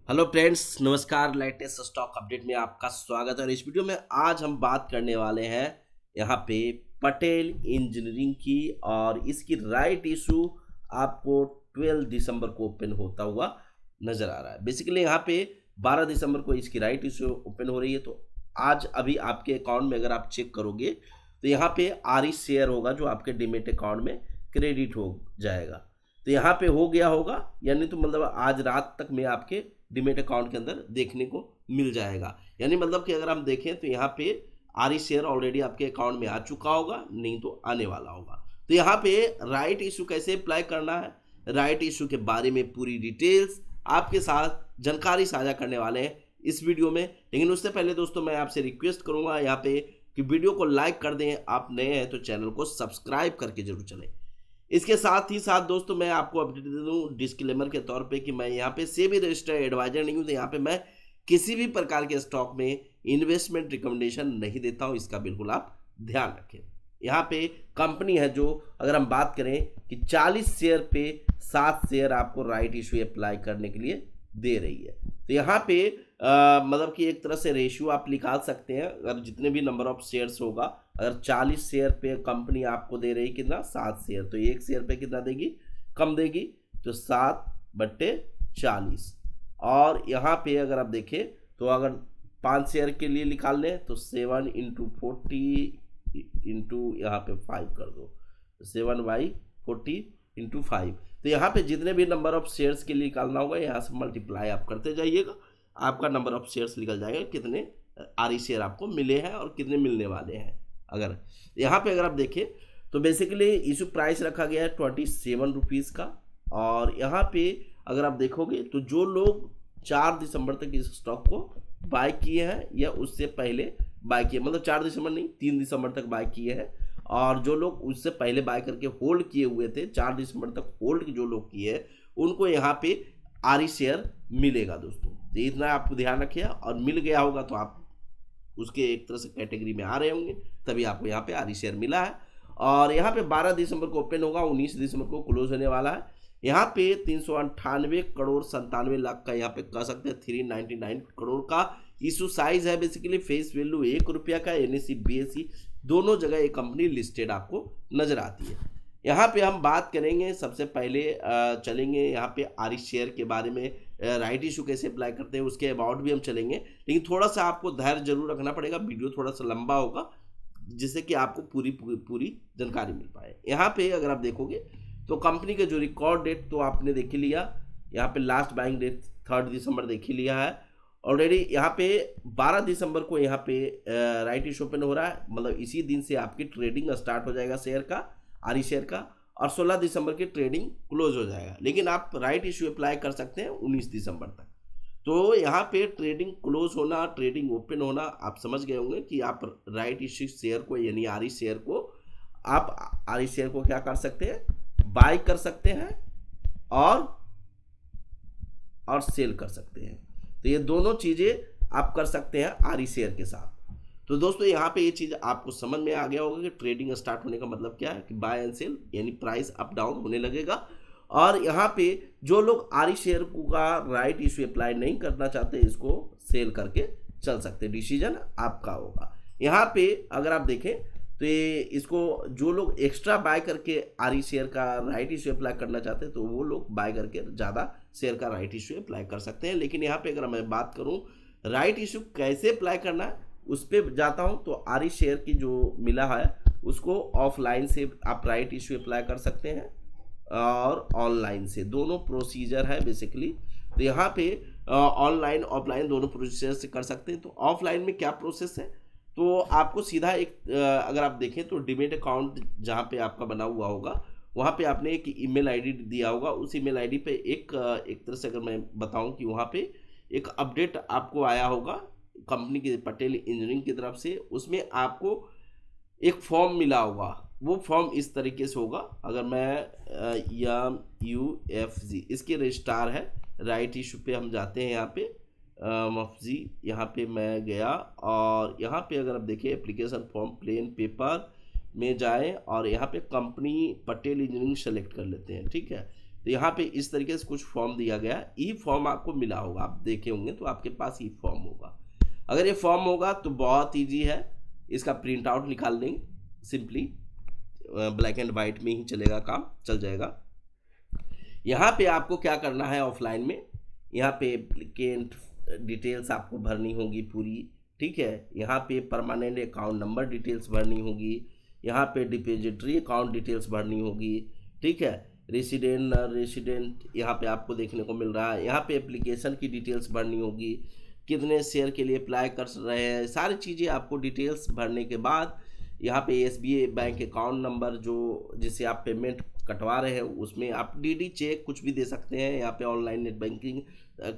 Hello friends, नमस्कार। Latest stock update में आपका स्वागत है। और इस वीडियो में आज हम बात करने वाले हैं यहाँ पे पटेल इंजीनियरिंग की, और इसकी राइट इशू आपको 12 दिसंबर को ओपन होता हुआ नजर आ रहा है। बेसिकली यहाँ पे 12 दिसंबर को इसकी राइट इशू ओपन हो रही है। तो आज अभी आपके अकाउंट में अगर आप चेक करोगे तो यहाँ पे आरई शेयर होगा जो आपके डीमेट अकाउंट में क्रेडिट हो जाएगा। तो यहाँ पे हो गया होगा, यानी तो मतलब आज रात तक में आपके डीमेट अकाउंट के अंदर देखने को मिल जाएगा। यानी मतलब कि अगर हम देखें तो यहाँ पे आरई शेयर ऑलरेडी आपके अकाउंट में आ चुका होगा, नहीं तो आने वाला होगा। तो यहाँ पे राइट इशू कैसे अप्लाई करना है, राइट इशू के बारे में पूरी डिटेल्स आपके साथ जानकारी साझा करने वाले हैं इस वीडियो में। लेकिन उससे पहले दोस्तों मैं आपसे रिक्वेस्ट करूंगा यहाँ पे कि वीडियो को लाइक कर दें, आप नए हैं तो चैनल को सब्सक्राइब करके जरूर चलें। इसके साथ ही साथ दोस्तों मैं आपको अपडेट दे दूं डिस्क्लेमर के तौर पे कि मैं यहाँ पे सेबी रजिस्टर्ड एडवाइजर नहीं हूँ। तो यहाँ पे मैं किसी भी प्रकार के स्टॉक में इन्वेस्टमेंट रिकमेंडेशन नहीं देता हूँ, इसका बिल्कुल आप ध्यान रखें। यहाँ पे कंपनी है जो, अगर हम बात करें कि 40 शेयर पे 7 शेयर आपको राइट इशू अप्लाई करने के लिए दे रही है। तो यहाँ पे मतलब कि एक तरह से रेशियो आप निकाल सकते हैं। अगर जितने भी नंबर ऑफ शेयर्स होगा, अगर 40 शेयर पे कंपनी आपको दे रही कितना 7 शेयर, तो एक शेयर पे कितना देगी, कम देगी, तो 7/40। और यहाँ पे अगर आप देखें तो अगर 5 शेयर के लिए निकाल लें तो 7 × 40 इंटू यहाँ पे 5 कर दो, 7/40 × 5। तो यहाँ पे जितने भी नंबर ऑफ शेयर्स के लिए निकालना होगा यहाँ से मल्टीप्लाई आप करते जाइएगा, आपका नंबर ऑफ शेयर्स निकल जाएगा, कितने आरई शेयर आपको मिले हैं और कितने मिलने वाले हैं। अगर यहाँ पे अगर आप देखें तो बेसिकली इशू प्राइस रखा गया है 27 रुपीज़ का। और यहाँ पे अगर आप देखोगे तो जो लोग 4 दिसंबर तक इस स्टॉक को बाय किए हैं या उससे पहले बाय किए, मतलब 4 दिसंबर नहीं 3 दिसंबर तक बाय किए हैं, और जो लोग उससे पहले बाय करके होल्ड किए हुए थे 4 दिसंबर तक होल्ड जो लोग किए हैं उनको यहाँ पे आरई शेयर मिलेगा दोस्तों। तो इतना आप ध्यान रखिए, और मिल गया होगा तो आप उसके एक तरह से कैटेगरी में आ रहे होंगे, तभी आपको यहाँ पे आरई शेयर मिला है। और यहाँ पे 12 दिसंबर को ओपन होगा, 19 दिसंबर को क्लोज होने वाला है। यहाँ पे 398 करोड़ 97 लाख का यहाँ पे कह सकते हैं 399 करोड़ का इशू साइज है। बेसिकली फेस वैल्यू 1 रुपया का, एनएसई बीएसई दोनों जगह ये कंपनी लिस्टेड आपको नजर आती है। यहाँ पे हम बात करेंगे, सबसे पहले चलेंगे यहाँ पे आरई शेयर के बारे में, राइट इशू कैसे अप्लाई करते हैं उसके अबाउट भी हम चलेंगे। लेकिन थोड़ा सा आपको धैर्य जरूर रखना पड़ेगा, वीडियो थोड़ा सा लंबा होगा जिससे कि आपको पूरी जानकारी मिल पाए। यहाँ पे अगर आप देखोगे तो कंपनी का जो रिकॉर्ड डेट तो आपने देख ही लिया, यहाँ पे लास्ट बाइंग डेट 3 दिसंबर देख ही लिया है ऑलरेडी। यहाँ पे 12 दिसंबर को यहाँ पे राइट इशू ओपन हो रहा है, मतलब इसी दिन से आपकी ट्रेडिंग स्टार्ट हो जाएगा शेयर का, आरई शेयर का, और 16 दिसंबर की ट्रेडिंग क्लोज हो जाएगा। लेकिन आप राइट इशू अप्लाई कर सकते हैं 19 दिसंबर तक। तो यहाँ पे ट्रेडिंग क्लोज होना, ट्रेडिंग ओपन होना, आप समझ गए होंगे कि आप राइट इशू शेयर को यानी आरई शेयर को आप आरई शेयर को क्या कर सकते हैं, बाय कर सकते हैं और सेल कर सकते हैं। तो ये दोनों चीजें आप कर सकते हैं आरई शेयर के साथ। तो दोस्तों यहाँ पे ये चीज आपको समझ में आ गया होगा कि ट्रेडिंग स्टार्ट होने का मतलब क्या है, कि बाय एंड सेल यानी प्राइस अप डाउन होने लगेगा। और यहाँ पे जो लोग आरई शेयर का राइट इशू अप्लाई नहीं करना चाहते इसको सेल करके चल सकते, डिसीजन आपका होगा। यहाँ पे अगर आप देखें तो ये इसको जो लोग एक्स्ट्रा बाय करके आरई शेयर का राइट इशू अप्लाई करना चाहते हैं तो वो लोग बाय करके ज़्यादा शेयर का राइट इशू अप्लाई कर सकते हैं। लेकिन यहाँ पे अगर मैं बात करूँ राइट इशू कैसे अप्लाई करना है उस पर जाता हूँ, तो आरई शेयर की जो मिला है उसको ऑफलाइन से आप राइट इशू अप्लाई कर सकते हैं और ऑनलाइन से, दोनों प्रोसीजर है बेसिकली। तो यहाँ पे ऑनलाइन ऑफलाइन दोनों प्रोसीजर से कर सकते हैं। तो ऑफलाइन में क्या प्रोसेस है, तो आपको सीधा एक अगर आप देखें तो डीमेट अकाउंट जहाँ पे आपका बना हुआ होगा वहाँ पे आपने एक ईमेल आईडी दिया होगा, उस ईमेल आईडी पे एक तरह से अगर मैं बताऊँ कि वहाँ पे एक अपडेट आपको आया होगा कंपनी की पटेल इंजीनियरिंग की तरफ से, उसमें आपको एक फॉर्म मिला होगा। वो फॉर्म इस तरीके से होगा, अगर मैं MUFG इसके रजिस्ट्रार है, राइट इशू पे हम जाते हैं, यहाँ पे मफजी यहाँ पे मैं गया, और यहाँ पे अगर आप देखिए एप्लीकेशन फॉर्म प्लेन पेपर में जाएं और यहाँ पे कंपनी पटेल इंजीनियरिंग सेलेक्ट कर लेते हैं, ठीक है। तो यहाँ पे इस तरीके से कुछ फॉर्म दिया गया, ई फॉर्म आपको मिला होगा, आप देखे होंगे तो आपके पास ई फॉर्म होगा। अगर ये फॉर्म होगा तो बहुत ईजी है, इसका प्रिंट आउट निकाल लेंगे, सिंपली ब्लैक एंड वाइट में ही चलेगा, काम चल जाएगा। यहाँ पे आपको क्या करना है ऑफलाइन में, यहाँ पे एप्लीकेंट डिटेल्स आपको भरनी होगी पूरी, ठीक है। यहाँ पे परमानेंट अकाउंट नंबर डिटेल्स भरनी होगी, यहाँ पे डिपॉजिटरी अकाउंट डिटेल्स भरनी होगी, ठीक है। रेसिडेंट यहाँ पे आपको देखने को मिल रहा है। यहाँ पे एप्लीकेशन की डिटेल्स भरनी होगी, कितने शेयर के लिए अप्लाई कर रहे हैं, सारी चीज़ें आपको डिटेल्स भरने के बाद यहाँ पे एसबीआई बैंक अकाउंट नंबर जो जिससे आप पेमेंट कटवा रहे हैं उसमें आप डीडी चेक कुछ भी दे सकते हैं। यहाँ पे ऑनलाइन नेट बैंकिंग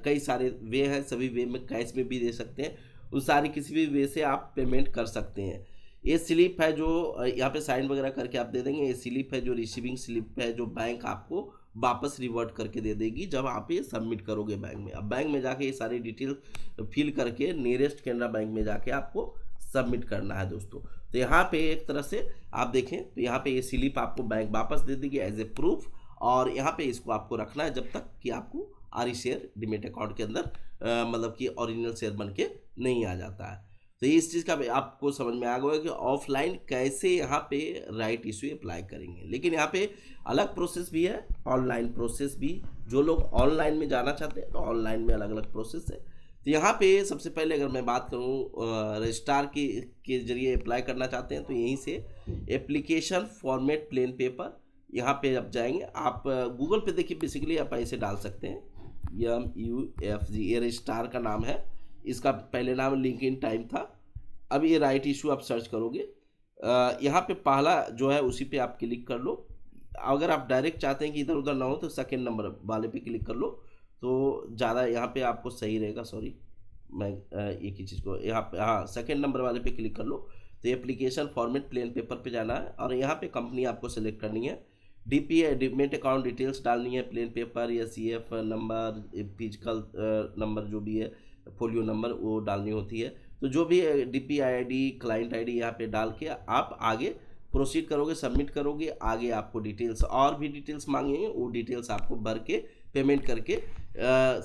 कई सारे वे हैं, सभी वे में कैश में भी दे सकते हैं, उस सारी किसी भी वे से आप पेमेंट कर सकते हैं। ये स्लिप है जो यहाँ पे साइन वगैरह करके आप दे देंगे, ये स्लिप है जो रिसीविंग स्लिप है जो बैंक आपको वापस रिवर्ट करके दे देगी जब आप ये सबमिट करोगे बैंक में। अब बैंक में जाके ये सारी डिटेल फिल करके नियरेस्ट कैनरा बैंक में जाके आपको सबमिट करना है दोस्तों। तो यहाँ पे एक तरह से आप देखें तो यहाँ पे ये स्लिप आपको बैंक वापस दे देगी एज ए प्रूफ, और यहाँ पे इसको आपको रखना है जब तक कि आपको आरी शेयर डीमेट अकाउंट के अंदर मतलब कि ओरिजिनल शेयर बन के नहीं आ जाता है। तो इस चीज़ का आपको समझ में आ गया कि ऑफलाइन कैसे यहाँ पे राइट इशू अप्लाई करेंगे। लेकिन यहाँ पे अलग प्रोसेस भी है, ऑनलाइन प्रोसेस भी, जो लोग ऑनलाइन में जाना चाहते हैं तो ऑनलाइन में अलग अलग प्रोसेस है। तो यहाँ पे सबसे पहले अगर मैं बात करूँ रजिस्ट्रार के जरिए अप्लाई करना चाहते हैं तो यहीं से एप्लीकेशन फॉर्मेट प्लेन पेपर, यहाँ पे आप जाएंगे, आप गूगल पे देखिए बेसिकली आप ऐसे डाल सकते हैं MUFG, ये रजिस्ट्रार का नाम है, इसका पहले नाम लिंक्डइन टाइम था, अब ये राइट इशू आप सर्च करोगे, यहाँ पे पहला जो है उसी पे आप क्लिक कर लो। अगर आप डायरेक्ट चाहते हैं कि इधर उधर ना हो तो सेकंड नंबर वाले पे क्लिक कर लो तो ज़्यादा यहाँ पे आपको सही रहेगा। सॉरी मैं एक ही चीज़ को यहाँ पे, हाँ सेकंड नंबर वाले पे क्लिक कर लो। तो एप्लीकेशन फॉर्मेट प्लेन पेपर पे जाना है और यहाँ पे कंपनी आपको सेलेक्ट करनी है, DPA डीमेट अकाउंट डिटेल्स डालनी है, प्लेन पेपर या CF नंबर, फिजिकल नंबर जो भी है, फोलियो नंबर वो डालनी होती है। तो जो भी DPA ID क्लाइंट ID यहाँ पे डाल के आप आगे प्रोसीड करोगे, सबमिट करोगे, आगे आपको डिटेल्स और भी डिटेल्स मांगेंगे, वो डिटेल्स आपको भर के पेमेंट करके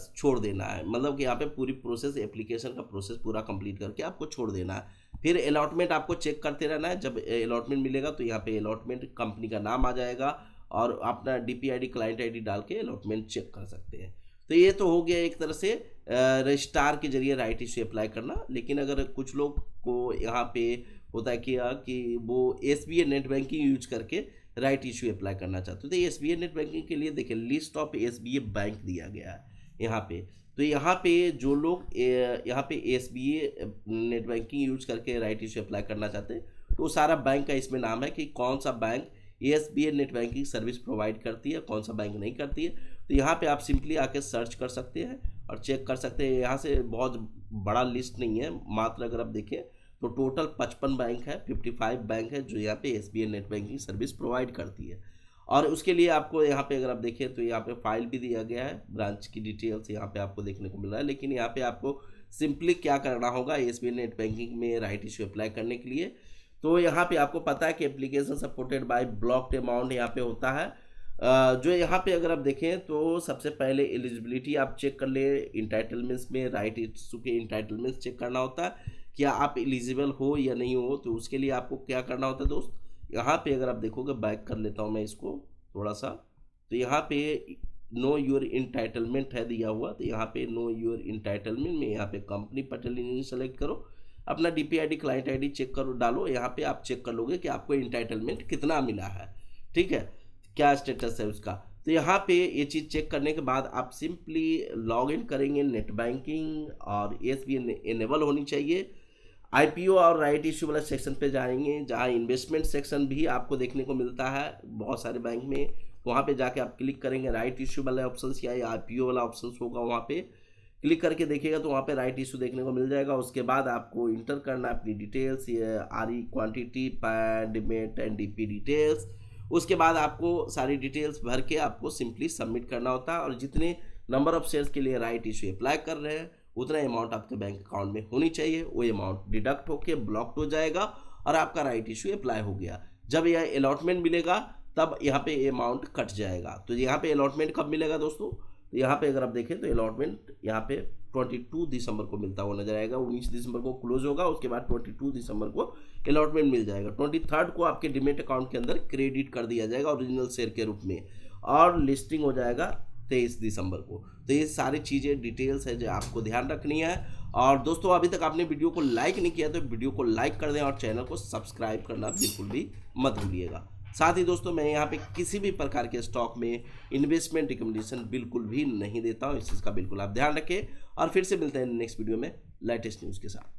छोड़ देना है। मतलब कि यहाँ पे पूरी प्रोसेस, एप्लीकेशन का प्रोसेस पूरा कंप्लीट करके आपको छोड़ देना है। फिर अलॉटमेंट आपको चेक करते रहना है, जब अलॉटमेंट मिलेगा तो यहाँ पे अलॉटमेंट कंपनी का नाम आ जाएगा और अपना DPA ID क्लाइंट ID डाल के अलॉटमेंट चेक कर सकते हैं। तो ये तो हो गया एक तरह से रजिस्ट्रार के जरिए राइट इशू अप्लाई करना। लेकिन अगर कुछ लोग को यहाँ पे होता है कि वो SBI नेट बैंकिंग यूज करके राइट इशू अप्लाई करना चाहते हो, तो SBI नेट बैंकिंग के लिए देखिए लिस्ट ऑफ SBI बैंक दिया गया है यहाँ पे। तो यहाँ पे जो लोग यहाँ पे SBI नेट बैंकिंग यूज करके राइट इशू अप्लाई करना चाहते हैं तो सारा बैंक का इसमें नाम है कि कौन सा bank SBI net banking service provide करती है, कौन सा बैंक नहीं करती है। तो यहाँ पे आप सिंपली आके सर्च कर सकते हैं और चेक कर सकते हैं। यहाँ से बहुत बड़ा लिस्ट नहीं है, मात्र अगर आप देखें तो टोटल 55 बैंक है, 55 बैंक है जो यहाँ पे SBI net banking service provide करती है। और उसके लिए आपको यहाँ पे अगर आप देखें तो यहाँ पे फाइल भी दिया गया है, ब्रांच की डिटेल्स यहाँ पे आपको देखने को मिल रहा है। लेकिन यहाँ पे आपको सिंपली क्या करना होगा SBI नेट बैंकिंग में राइट इशू अप्लाई करने के लिए, तो यहाँ पे आपको पता है कि application supported by blocked amount यहाँ पे होता है। जो यहाँ पे अगर आप देखें तो सबसे पहले एलिजिबिलिटी आप चेक कर ले, इंटाइटलमेंट्स में राइट इशू के इंटाइटलमेंट्स चेक करना होता है क्या आप एलिजिबल हो या नहीं हो। तो उसके लिए आपको क्या करना होता है दोस्त, यहाँ पे अगर आप देखोगे, बैक कर लेता हूँ मैं इसको थोड़ा सा, तो यहाँ पे नो योर इंटाइटलमेंट है दिया हुआ, तो यहाँ पे नो योर इंटाइटलमेंट में यहाँ पे कंपनी पटेल इंजीनियर सेलेक्ट करो, अपना DPA ID client ID check करो, डालो, यहाँ पे आप चेक कर लोगे कि आपको इंटाइटलमेंट कितना मिला है, ठीक है, क्या स्टेटस है उसका। तो यहाँ पे ये चीज़ चेक करने के बाद आप सिंपली लॉग इन करेंगे नेट बैंकिंग और SBI इनेबल होनी चाहिए। IPO और राइट इशू वाला सेक्शन पे जाएंगे जहाँ इन्वेस्टमेंट सेक्शन भी आपको देखने को मिलता है बहुत सारे बैंक में, वहाँ पे जाके आप क्लिक करेंगे राइट इशू वाले ऑप्शन या IPO वाला ऑप्शन होगा, वहाँ पे क्लिक करके देखिएगा तो वहाँ पे राइट इशू देखने को मिल जाएगा। उसके बाद आपको इंटर करना है अपनी डिटेल्स, ये RE quantity, pan, demat and DP details. उसके बाद आपको सारी डिटेल्स भर के आपको सिंपली सबमिट करना होता है और जितने नंबर ऑफ शेयर्स के लिए राइट इशू अप्लाई कर रहे हैं उतना अमाउंट आपके बैंक अकाउंट में होनी चाहिए, वो अमाउंट डिडक्ट होके ब्लॉक्ड हो जाएगा और आपका राइट इशू अप्लाई हो गया। जब यह अलॉटमेंट मिलेगा तब यहाँ पे ये अमाउंट कट जाएगा। तो यहाँ पे अलॉटमेंट कब मिलेगा दोस्तों, तो यहाँ पे अगर आप देखें तो अलॉटमेंट यहाँ पे 22 दिसंबर को मिलता हुआ नजर आएगा। 19 दिसंबर को क्लोज होगा, उसके बाद 22 दिसंबर को अलॉटमेंट मिल जाएगा। 23 को आपके डिमेट अकाउंट के अंदर क्रेडिट कर दिया जाएगा ओरिजिनल शेयर के रूप में, और लिस्टिंग हो जाएगा 23 दिसंबर को। तो ये सारी चीज़ें डिटेल्स है जो आपको ध्यान रखनी है। और दोस्तों अभी तक आपने वीडियो को लाइक नहीं किया तो वीडियो को लाइक कर दें और चैनल को सब्सक्राइब करना बिल्कुल भी मत भूलिएगा। साथ ही दोस्तों मैं यहाँ पे किसी भी प्रकार के स्टॉक में इन्वेस्टमेंट रिकमेंडेशन बिल्कुल भी नहीं देता हूँ, इस चीज़ का बिल्कुल आप ध्यान रखें। और फिर से मिलते हैं नेक्स्ट वीडियो में लेटेस्ट न्यूज़ के साथ।